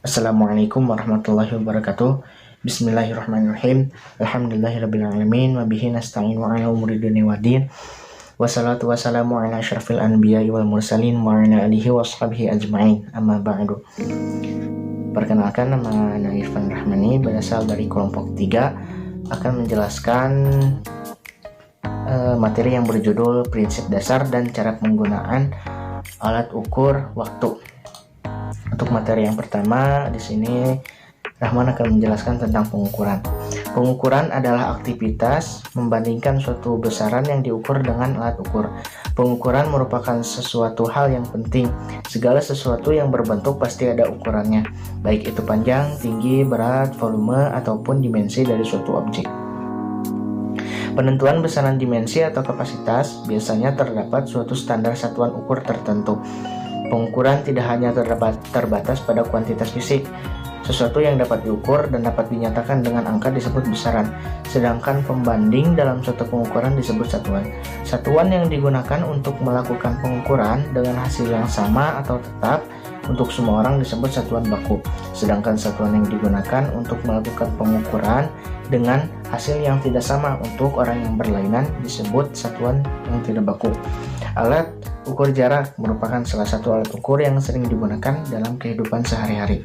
Assalamualaikum warahmatullahi wabarakatuh. Bismillahirrahmanirrahim. Alhamdulillahirrabbilalamin. Wabihi nasta'in wa ala umuri dunia waddin. Wassalatu wassalamu ala asyrafil anbiya'i wal mursalin wa ala alihi wa sahbihi ajma'in. Amma ba'du. Perkenalkan, nama Ana Irfan Rahmani, berasal dari kelompok 3, akan menjelaskan materi yang berjudul prinsip dasar dan cara penggunaan alat ukur waktu. Untuk materi yang pertama, di sini Rahman akan menjelaskan tentang pengukuran. Pengukuran adalah aktivitas membandingkan suatu besaran yang diukur dengan alat ukur. Pengukuran merupakan sesuatu hal yang penting. Segala sesuatu yang berbentuk pasti ada ukurannya, baik itu panjang, tinggi, berat, volume, ataupun dimensi dari suatu objek. Penentuan besaran dimensi atau kapasitas biasanya terdapat suatu standar satuan ukur tertentu. Pengukuran tidak hanya terbatas pada kuantitas fisik. Sesuatu yang dapat diukur dan dapat dinyatakan dengan angka disebut besaran, sedangkan pembanding dalam suatu pengukuran disebut satuan. Satuan yang digunakan untuk melakukan pengukuran dengan hasil yang sama atau tetap untuk semua orang disebut satuan baku, sedangkan satuan yang digunakan untuk melakukan pengukuran dengan hasil yang tidak sama untuk orang yang berlainan disebut satuan yang tidak baku. Alat ukur jarak merupakan salah satu alat ukur yang sering digunakan dalam kehidupan sehari-hari.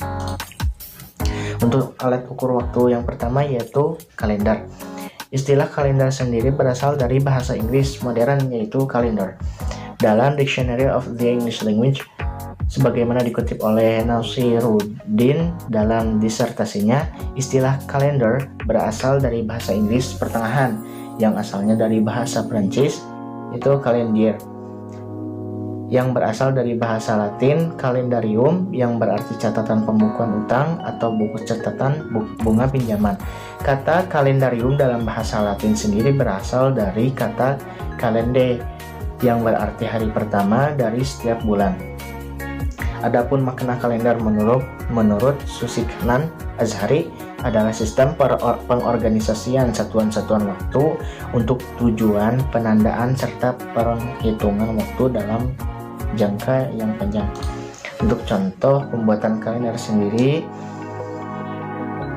Untuk alat ukur waktu yang pertama yaitu kalender. Istilah kalender sendiri berasal dari bahasa Inggris modern yaitu calendar. Dalam Dictionary of the English Language, sebagaimana dikutip oleh Nasiruddin dalam disertasinya, istilah kalender berasal dari bahasa Inggris pertengahan yang asalnya dari bahasa Prancis, itu calendar, yang berasal dari bahasa Latin calendarium yang berarti catatan pembukuan utang atau buku catatan bunga pinjaman. Kata kalendarium dalam bahasa Latin sendiri berasal dari kata calende yang berarti hari pertama dari setiap bulan. Adapun makna kalender menurut Susiknan Azhari adalah sistem pengorganisasian satuan-satuan waktu untuk tujuan penandaan serta penghitungan waktu dalam jangka yang panjang. Untuk contoh, pembuatan kalender sendiri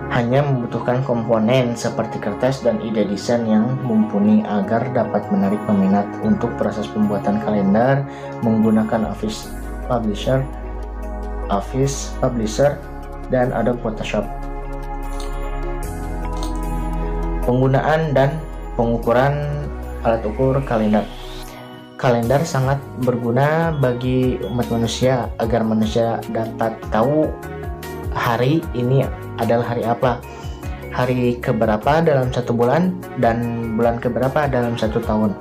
hanya membutuhkan komponen seperti kertas dan ide desain yang mumpuni agar dapat menarik peminat. Untuk proses pembuatan kalender menggunakan Office Publisher dan Adobe Photoshop. Penggunaan dan pengukuran alat ukur kalender. Kalender sangat berguna bagi umat manusia agar manusia dapat tahu hari ini adalah hari apa, hari keberapa dalam satu bulan, dan bulan keberapa dalam satu tahun.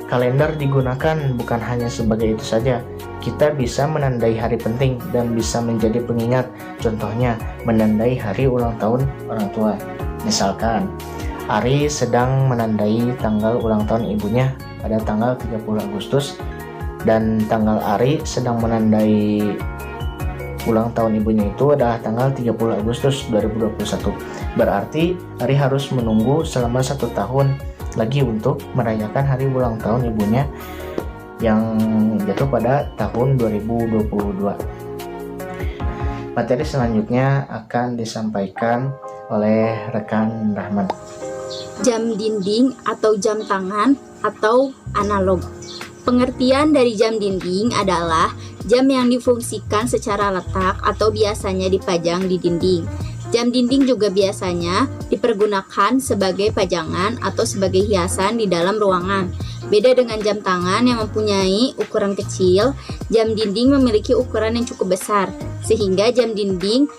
Kalender digunakan bukan hanya sebagai itu saja. Kita bisa menandai hari penting dan bisa menjadi pengingat. Contohnya, menandai hari ulang tahun orang tua. Misalkan, Ari sedang menandai tanggal ulang tahun ibunya pada tanggal 30 Agustus dan tanggal Ari sedang menandai ulang tahun ibunya itu adalah tanggal 30 Agustus 2021. Berarti Ari harus menunggu selama 1 tahun lagi untuk merayakan hari ulang tahun ibunya yang jatuh pada tahun 2022. Materi selanjutnya akan disampaikan oleh rekan Rahman. Jam dinding atau jam tangan atau analog. Pengertian dari jam dinding adalah jam yang difungsikan secara letak atau biasanya dipajang di dinding. Jam dinding juga biasanya dipergunakan sebagai pajangan atau sebagai hiasan di dalam ruangan. Beda dengan jam tangan yang mempunyai ukuran kecil, jam dinding memiliki ukuran yang cukup besar, sehingga jam dinding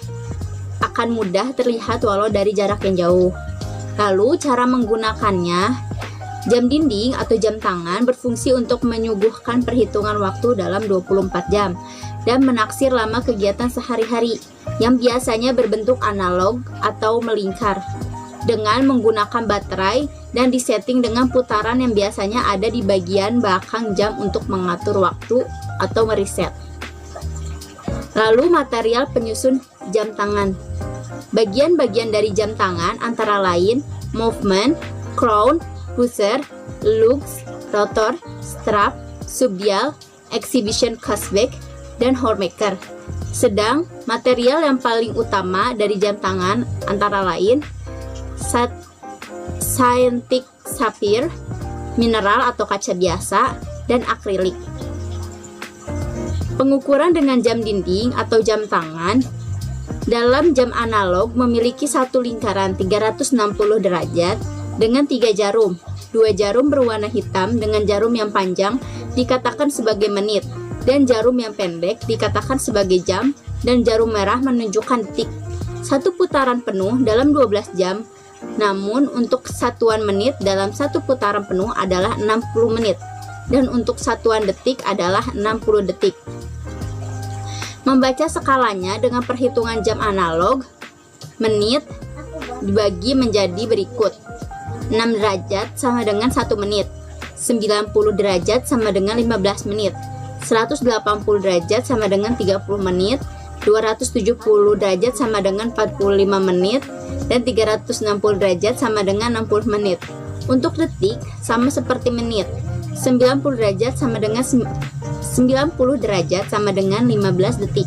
akan mudah terlihat walau dari jarak yang jauh. Lalu cara menggunakannya, jam dinding atau jam tangan berfungsi untuk menyuguhkan perhitungan waktu dalam 24 jam dan menaksir lama kegiatan sehari-hari yang biasanya berbentuk analog atau melingkar dengan menggunakan baterai dan disetting dengan putaran yang biasanya ada di bagian belakang jam untuk mengatur waktu atau mereset. Lalu material penyusun jam tangan. Bagian-bagian dari jam tangan antara lain movement, crown, buzzer, lugs, rotor, strap, subdial, exhibition cashback, dan hormaker. Sedang material yang paling utama dari jam tangan antara lain synthetic sapphire, mineral atau kaca biasa, dan akrilik. Pengukuran dengan jam dinding atau jam tangan dalam jam analog memiliki satu lingkaran 360 derajat dengan 3 jarum. 2 jarum berwarna hitam dengan jarum yang panjang dikatakan sebagai menit, dan jarum yang pendek dikatakan sebagai jam, dan jarum merah menunjukkan detik. Satu putaran penuh dalam 12 jam, namun untuk satuan menit dalam satu putaran penuh adalah 60 menit, dan untuk satuan detik adalah 60 detik. Membaca skalanya dengan perhitungan jam analog, menit dibagi menjadi berikut. 6 derajat sama dengan 1 menit, 90 derajat sama dengan 15 menit, 180 derajat sama dengan 30 menit, 270 derajat sama dengan 45 menit, dan 360 derajat sama dengan 60 menit. Untuk detik sama seperti menit, 90 derajat sama dengan 90 derajat sama dengan 15 detik,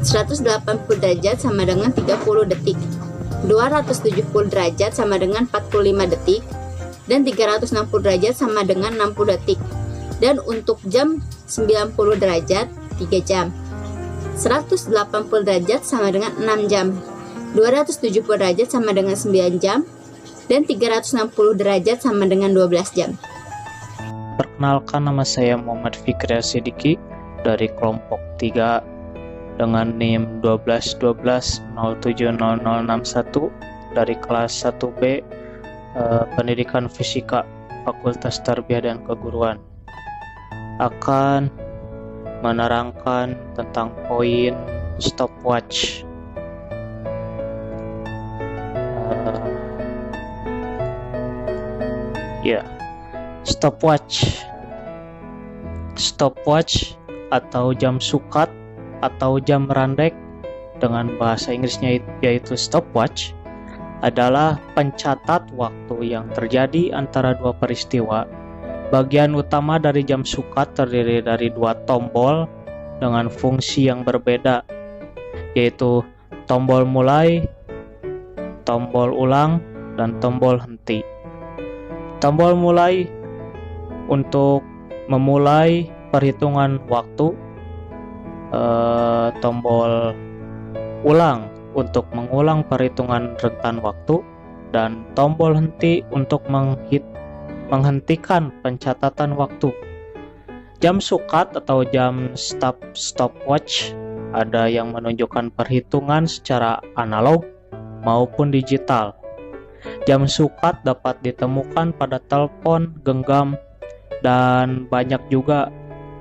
180 derajat sama dengan 30 detik, 270 derajat sama dengan 45 detik, dan 360 derajat sama dengan 60 detik. Dan untuk jam 90 derajat 3 jam, 180 derajat sama dengan 6 jam, 270 derajat sama dengan 9 jam, dan 360 derajat sama dengan 12 jam. Perkenalkan, nama saya Muhammad Fikri Sidiki dari kelompok 3 dengan NIM 1212070061 dari kelas 1B Pendidikan Fisika Fakultas Tarbiyah dan Keguruan. Akan menerangkan tentang poin stopwatch. Stopwatch atau jam sukat atau jam randek dengan bahasa Inggrisnya yaitu stopwatch adalah pencatat waktu yang terjadi antara dua peristiwa. Bagian utama dari jam sukat terdiri dari 2 tombol dengan fungsi yang berbeda, yaitu tombol mulai, tombol ulang, dan tombol henti. Tombol mulai untuk memulai perhitungan waktu, tombol ulang untuk mengulang perhitungan rentan waktu, dan tombol henti untuk menghentikan pencatatan waktu. Jam sukat atau jam stopwatch ada yang menunjukkan perhitungan secara analog maupun digital. Jam sukat dapat ditemukan pada telepon genggam dan banyak juga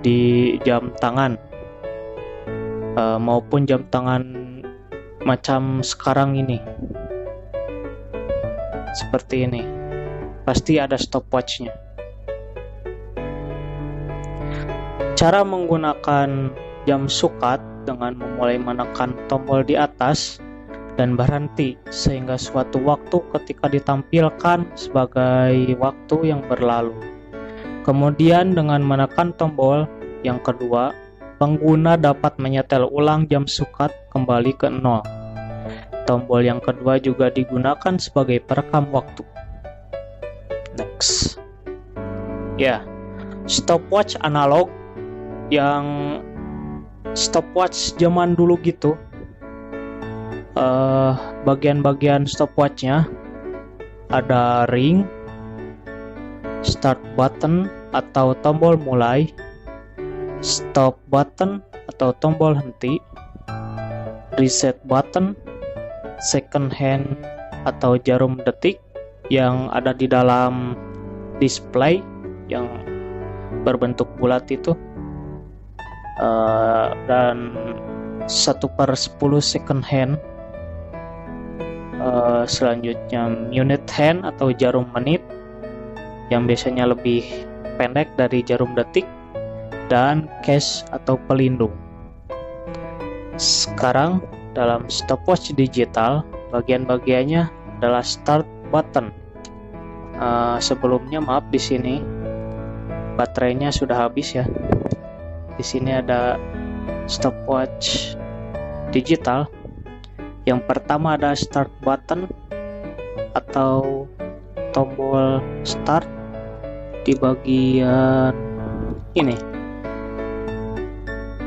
di jam tangan maupun jam tangan macam sekarang ini, seperti ini. Pasti ada stopwatchnya. Cara menggunakan jam sukat dengan memulai menekan tombol di atas dan berhenti sehingga suatu waktu ketika ditampilkan sebagai waktu yang berlalu. Kemudian dengan menekan tombol yang kedua, pengguna dapat menyetel ulang jam sukat kembali ke 0. Tombol yang kedua juga digunakan sebagai perekam waktu. Next. Stopwatch analog yang stopwatch zaman dulu gitu. Bagian-bagian stopwatchnya ada ring, start button atau tombol mulai, stop button atau tombol henti, reset button, second hand atau jarum detik yang ada di dalam display yang berbentuk bulat itu, dan 1/10 second hand. Selanjutnya minute hand atau jarum menit yang biasanya lebih pendek dari jarum detik, dan case atau pelindung. Sekarang dalam stopwatch digital, bagian-bagiannya adalah start button. Sebelumnya maaf, di sini baterainya sudah habis ya. Di sini ada stopwatch digital. Yang pertama ada start button atau tombol start di bagian ini.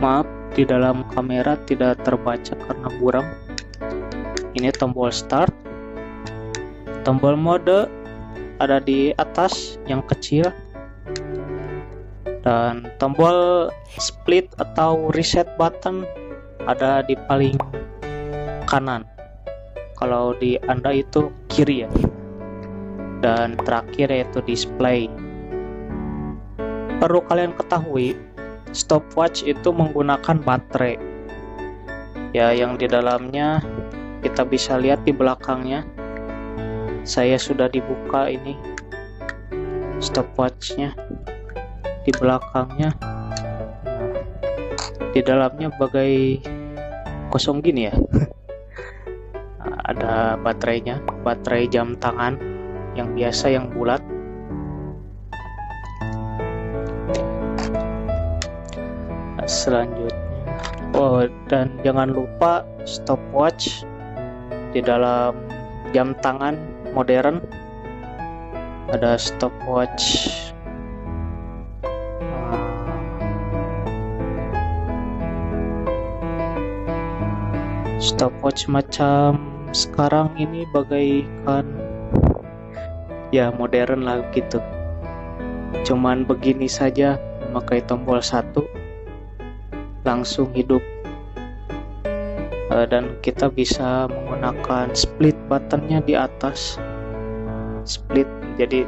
Maaf, di dalam kamera tidak terbaca karena buram. Ini tombol start. Tombol mode ada di atas yang kecil, dan tombol split atau reset button ada di paling kanan. Kalau di Anda itu kiri ya. Dan terakhir yaitu display. Perlu kalian ketahui, stopwatch itu menggunakan baterai. Ya, yang di dalamnya kita bisa lihat di belakangnya. Saya sudah dibuka ini stopwatchnya di belakangnya. Di dalamnya bagai kosong gini ya. Ada baterainya, baterai jam tangan yang biasa yang bulat. Selanjutnya, dan jangan lupa stopwatch di dalam jam tangan modern ada stopwatch macam sekarang ini bagaikan ya modern lah gitu, cuman begini saja, memakai tombol satu langsung hidup. Dan kita bisa menggunakan split buttonnya di atas, split jadi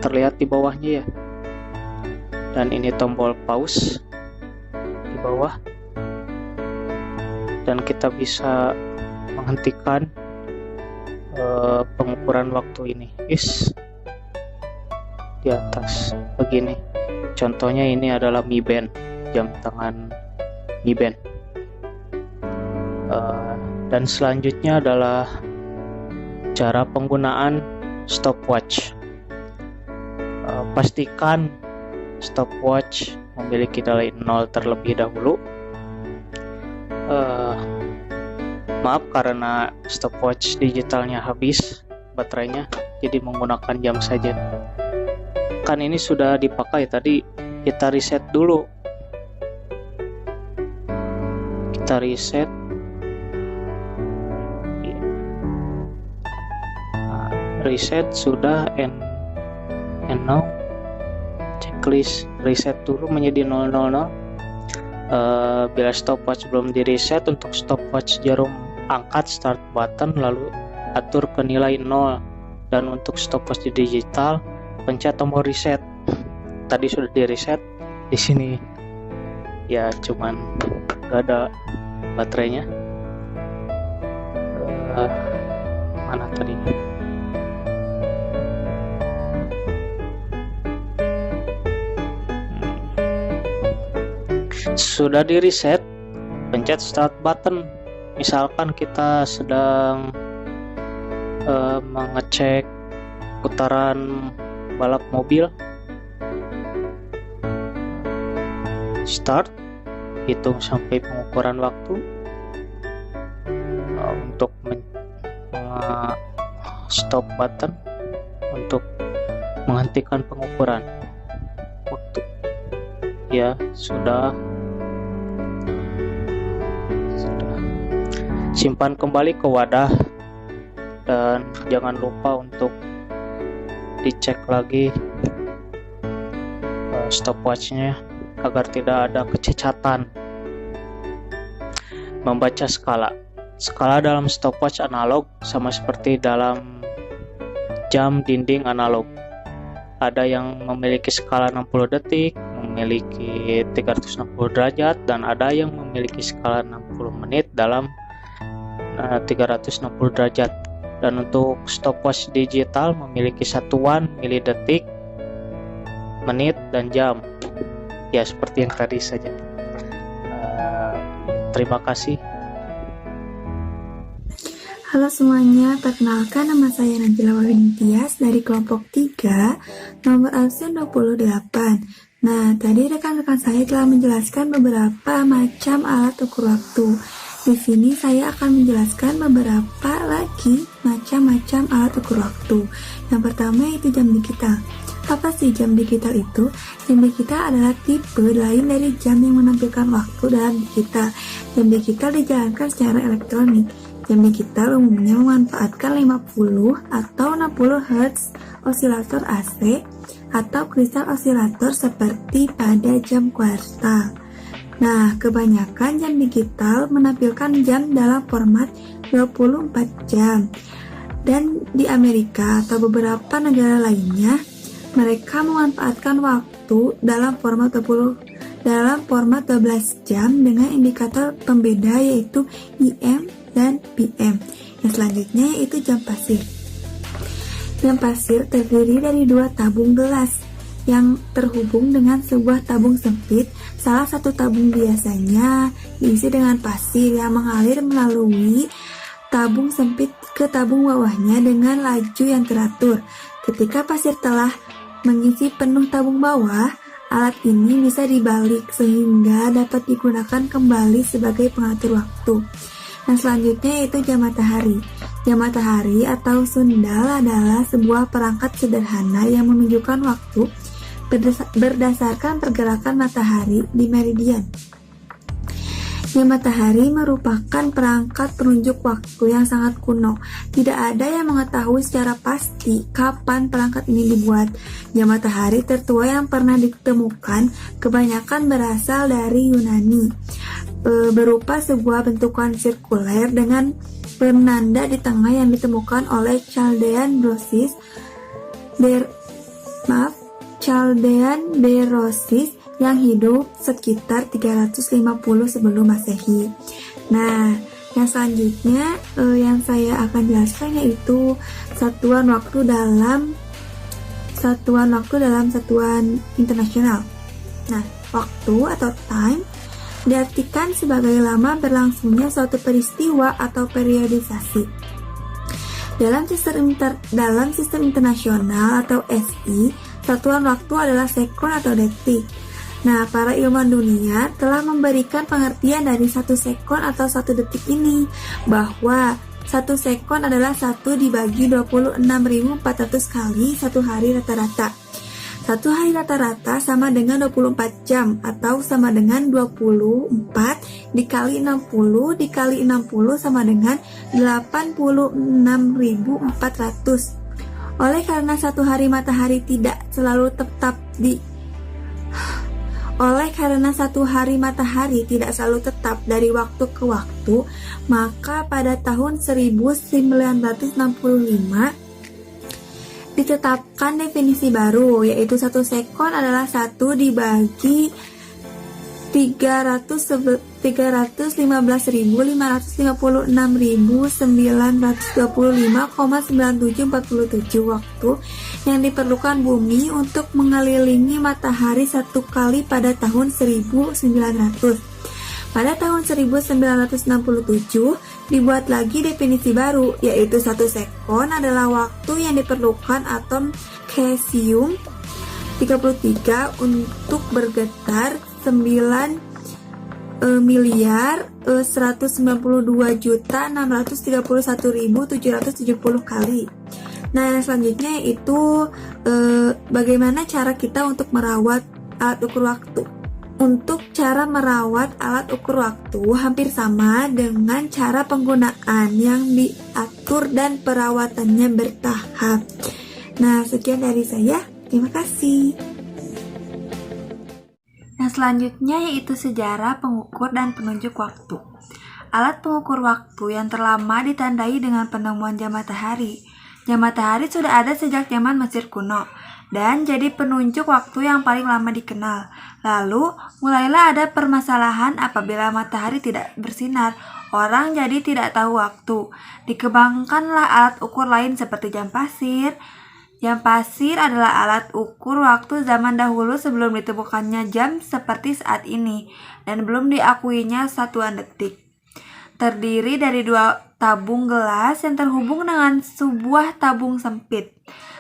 terlihat di bawahnya ya. Dan ini tombol pause di bawah, dan kita bisa menghentikan pengukuran waktu ini di atas begini. Contohnya ini adalah Mi Band, jam tangan Mi Band. Dan selanjutnya adalah cara penggunaan stopwatch. Pastikan stopwatch memiliki nilai 0 terlebih dahulu. Maaf karena stopwatch digitalnya habis baterainya, jadi menggunakan jam saja. Kan ini sudah dipakai tadi, kita reset dulu. Kita reset. Reset sudah, and now checklist reset dulu menjadi 000. Bila stopwatch belum di reset, untuk stopwatch jarum angkat start button lalu atur ke nilai 0, dan untuk stopwatch di digital pencet tombol reset. Tadi sudah di reset, di sini ya cuman gak ada baterainya. Mana tadi? Sudah di reset, pencet start button. Misalkan kita sedang mengecek putaran balap mobil, start, hitung sampai pengukuran waktu. Untuk stop button untuk menghentikan pengukuran waktu. Ya, sudah. Simpan kembali ke wadah, dan jangan lupa untuk dicek lagi stopwatchnya agar tidak ada kecacatan. Membaca skala. Skala dalam stopwatch analog sama seperti dalam jam dinding analog. Ada yang memiliki skala 60 detik, memiliki 360 derajat, dan ada yang memiliki skala 60 menit dalam 360 derajat. Dan untuk stopwatch digital memiliki satuan milidetik, menit, dan jam. Ya, seperti yang tadi saja. Terima kasih. Halo semuanya, perkenalkan nama saya Najila Wawin Tias dari kelompok 3, nomor absen 28. Nah, tadi rekan-rekan saya telah menjelaskan beberapa macam alat ukur waktu. Di sini saya akan menjelaskan beberapa lagi macam-macam alat ukur waktu. Yang pertama yaitu jam digital. Apa sih jam digital itu? Jam digital adalah tipe lain dari jam yang menampilkan waktu dalam digital. Jam digital dijalankan secara elektronik. Jam digital umumnya memanfaatkan 50 atau 60 Hz osilator AC atau kristal osilator seperti pada jam kuartal. Nah, kebanyakan jam digital menampilkan jam dalam format 24 jam. Dan di Amerika atau beberapa negara lainnya, mereka memanfaatkan waktu dalam format 12 jam dengan indikator pembeda yaitu IM dan PM. Yang selanjutnya yaitu jam pasir. Jam pasir terdiri dari dua tabung gelas yang terhubung dengan sebuah tabung sempit. Salah satu tabung biasanya diisi dengan pasir yang mengalir melalui tabung sempit ke tabung bawahnya dengan laju yang teratur. Ketika pasir telah mengisi penuh tabung bawah, alat ini bisa dibalik sehingga dapat digunakan kembali sebagai pengatur waktu. Yang selanjutnya yaitu jam matahari. Jam matahari atau sundal adalah sebuah perangkat sederhana yang menunjukkan waktu berdasarkan pergerakan matahari di meridian. Jam matahari merupakan perangkat penunjuk waktu yang sangat kuno. Tidak ada yang mengetahui secara pasti kapan perangkat ini dibuat. Jam matahari tertua yang pernah ditemukan kebanyakan berasal dari Yunani, berupa sebuah bentukan sirkuler dengan penanda di tengah yang ditemukan oleh Chaldean Berosus yang hidup sekitar 350 sebelum Masehi. Nah, yang selanjutnya yang saya akan jelaskan yaitu satuan waktu dalam satuan internasional. Nah, waktu atau time diartikan sebagai lama berlangsungnya suatu peristiwa atau periodisasi. Dalam sistem internasional atau SI, satuan waktu adalah sekon atau detik. Nah, para ilmuwan dunia telah memberikan pengertian dari 1 sekon atau 1 detik ini, bahwa 1 sekon adalah 1 dibagi 26.400 kali 1 hari rata-rata. 1 hari rata-rata sama dengan 24 jam atau sama dengan 24 dikali 60 dikali 60 sama dengan 86.400. Oleh karena satu hari matahari tidak selalu tetap dari waktu ke waktu, maka pada tahun 1965 ditetapkan definisi baru, yaitu 1 sekon adalah 1 dibagi 315.556.925,9747 waktu yang diperlukan bumi untuk mengelilingi matahari 1 kali pada tahun 1900. Pada tahun 1967 dibuat lagi definisi baru, yaitu 1 sekon adalah waktu yang diperlukan atom cesium 33 untuk bergetar 9.192.631.770 kali. Nah, yang selanjutnya yaitu bagaimana cara kita untuk merawat alat ukur waktu. Untuk cara merawat alat ukur waktu hampir sama dengan cara penggunaan yang diatur dan perawatannya bertahap. Nah, sekian dari saya. Terima kasih. Nah, selanjutnya yaitu sejarah pengukur dan penunjuk waktu. Alat pengukur waktu yang terlama ditandai dengan penemuan jam matahari. Jam matahari sudah ada sejak zaman Mesir kuno dan jadi penunjuk waktu yang paling lama dikenal. Lalu, mulailah ada permasalahan apabila matahari tidak bersinar. Orang jadi tidak tahu waktu. Dikembangkanlah alat ukur lain seperti jam pasir. Jam pasir adalah alat ukur waktu zaman dahulu sebelum ditemukannya jam seperti saat ini dan belum diakuinya satuan detik. Terdiri dari 2 tabung gelas yang terhubung dengan sebuah tabung sempit.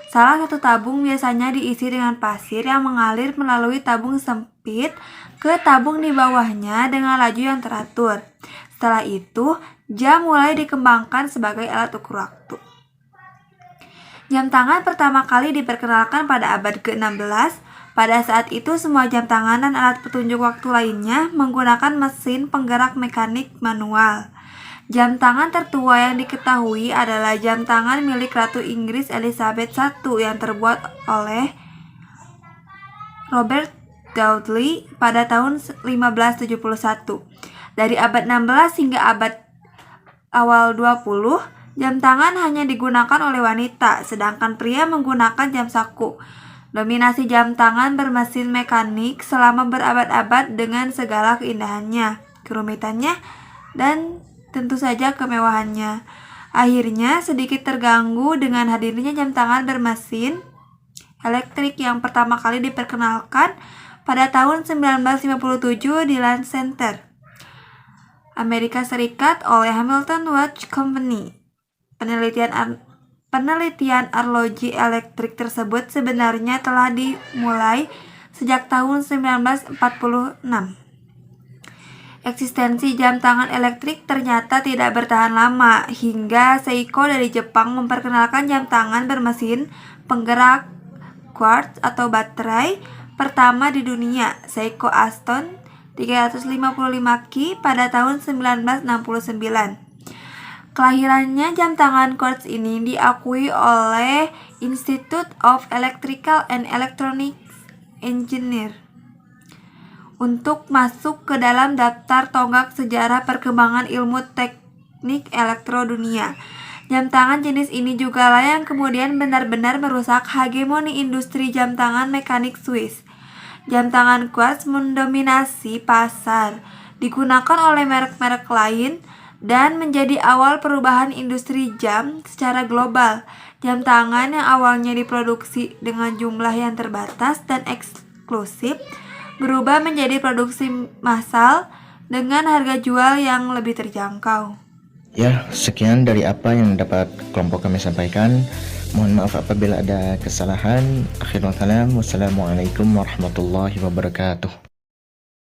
Salah satu tabung biasanya diisi dengan pasir yang mengalir melalui tabung sempit ke tabung di bawahnya dengan laju yang teratur. Setelah itu, jam mulai dikembangkan sebagai alat ukur waktu. Jam tangan pertama kali diperkenalkan pada abad ke-16. Pada saat itu, semua jam tangan dan alat petunjuk waktu lainnya menggunakan mesin penggerak mekanik manual. Jam tangan tertua yang diketahui adalah jam tangan milik Ratu Inggris Elizabeth I yang terbuat oleh Robert Dudley pada tahun 1571. Dari abad 16 hingga abad awal 20, jam tangan hanya digunakan oleh wanita, sedangkan pria menggunakan jam saku. Dominasi jam tangan bermesin mekanik selama berabad-abad dengan segala keindahannya, kerumitannya, dan tentu saja kemewahannya. Akhirnya sedikit terganggu dengan hadirnya jam tangan bermesin elektrik yang pertama kali diperkenalkan pada tahun 1957 di Lance Center, Amerika Serikat oleh Hamilton Watch Company. Penelitian arloji elektrik tersebut sebenarnya telah dimulai sejak tahun 1946. Eksistensi jam tangan elektrik ternyata tidak bertahan lama, hingga Seiko dari Jepang memperkenalkan jam tangan bermesin penggerak quartz atau baterai pertama di dunia, Seiko Aston 355 Ki, pada tahun 1969. Kelahirannya jam tangan quartz ini diakui oleh Institute of Electrical and Electronics Engineers untuk masuk ke dalam daftar tonggak sejarah perkembangan ilmu teknik elektro dunia. Jam tangan jenis ini juga lah yang kemudian benar-benar merusak hegemoni industri jam tangan mekanik Swiss. Jam tangan quartz mendominasi pasar, digunakan oleh merek-merek lain, dan menjadi awal perubahan industri jam secara global. Jam tangan yang awalnya diproduksi dengan jumlah yang terbatas dan eksklusif berubah menjadi produksi massal dengan harga jual yang lebih terjangkau. Ya, sekian dari apa yang dapat kelompok kami sampaikan. Mohon maaf apabila ada kesalahan. Akhirul kalam, wassalamualaikum warahmatullahi wabarakatuh.